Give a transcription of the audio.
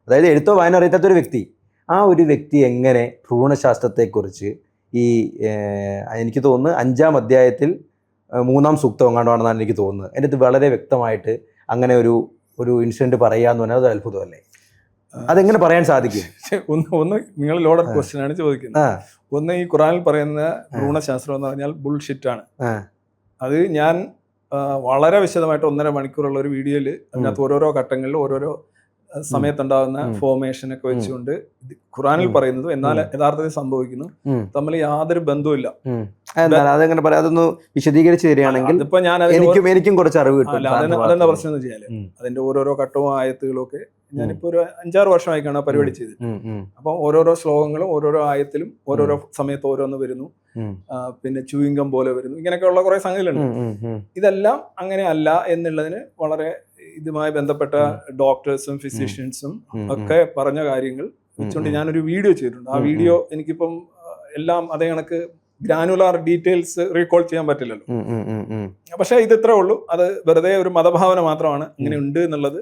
അതായത് എഴുത്തോ വായന അറിയാത്തൊരു വ്യക്തി, ആ ഒരു വ്യക്തി എങ്ങനെ ഭ്രൂണശാസ്ത്രത്തെക്കുറിച്ച് ഈ എനിക്ക് തോന്നുന്നു 5-ാം അധ്യായത്തിൽ 3-ാം സൂക്തം എങ്ങാണ്ടാണെന്നാണ് എനിക്ക് തോന്നുന്നത്. എൻ്റെ അത് വളരെ വ്യക്തമായിട്ട് അങ്ങനെ ഒരു ഇൻസിഡന്റ് പറയാന്ന് പറഞ്ഞാൽ അത് അത്ഭുതമല്ലേ? അതെങ്ങനെ പറയാൻ സാധിക്കും? ഒന്ന് നിങ്ങൾ ലോഡഡ് ക്വസ്റ്റ്യൻ ആണ് ചോദിക്കുന്നത്. ഒന്ന്, ഈ ഖുറാനിൽ പറയുന്ന ഭ്രൂണശാസ്ത്രം എന്ന് പറഞ്ഞാൽ ബുൾഷിറ്റ് ആണ്. അത് ഞാൻ വളരെ വിശദമായിട്ട് 1.5 മണിക്കൂറുള്ള ഒരു വീഡിയോയിൽ അതിനകത്ത് ഓരോരോ ഘട്ടങ്ങളിൽ ഓരോരോ സമയത്തുണ്ടാകുന്ന ഫോർമേഷൻ ഒക്കെ വെച്ചുകൊണ്ട് ഖുറാനിൽ പറയുന്നത് എന്നാൽ യഥാർത്ഥത്തിൽ സംഭവിക്കുന്നു തമ്മിൽ യാതൊരു ബന്ധവുമില്ല. അതെങ്ങനെ പറയാം, അതൊന്ന് വിശദീകരിച്ച് തരികയാണെങ്കിൽ ഇപ്പൊ ഞാൻ എനിക്കും കുറച്ച് അറിവ് കിട്ടും. അതെന്താ പ്രശ്നം എന്ന് വെച്ചാല് അതിന്റെ ഓരോരോ ഘട്ടവും ആയത്തുകളും ഒക്കെ ഞാനിപ്പോ ഒരു 5-6 വർഷമായിക്കാണ് ആ പരിപാടി ചെയ്തത്. അപ്പൊ ഓരോരോ ശ്ലോകങ്ങളും ഓരോരോ ആയത്തിലും ഓരോരോ സമയത്ത് ഓരോന്ന് വരുന്നു, പിന്നെ ചൂയിങ്കം പോലെ വരുന്നു, ഇങ്ങനെയൊക്കെയുള്ള കുറെ സംഗതികളുണ്ട്. ഇതെല്ലാം അങ്ങനെ അല്ല എന്നുള്ളതിന് വളരെ ഇതുമായി ബന്ധപ്പെട്ട ഡോക്ടേഴ്സും ഫിസിഷ്യൻസും ഒക്കെ പറഞ്ഞ കാര്യങ്ങൾ വെച്ചുകൊണ്ട് ഞാനൊരു വീഡിയോ ചെയ്തിട്ടുണ്ട്. ആ വീഡിയോ എനിക്കിപ്പം എല്ലാം അതേ കണക്ക് ഗ്രാനുലാർ ഡീറ്റെയിൽസ് റീകോൾ ചെയ്യാൻ പറ്റില്ലല്ലോ. പക്ഷെ ഇത് ഇത്രേ ഉള്ളൂ, അത് വെറുതെ ഒരു മതഭാവന മാത്രമാണ് ഇങ്ങനെ ഉണ്ട് എന്നുള്ളത്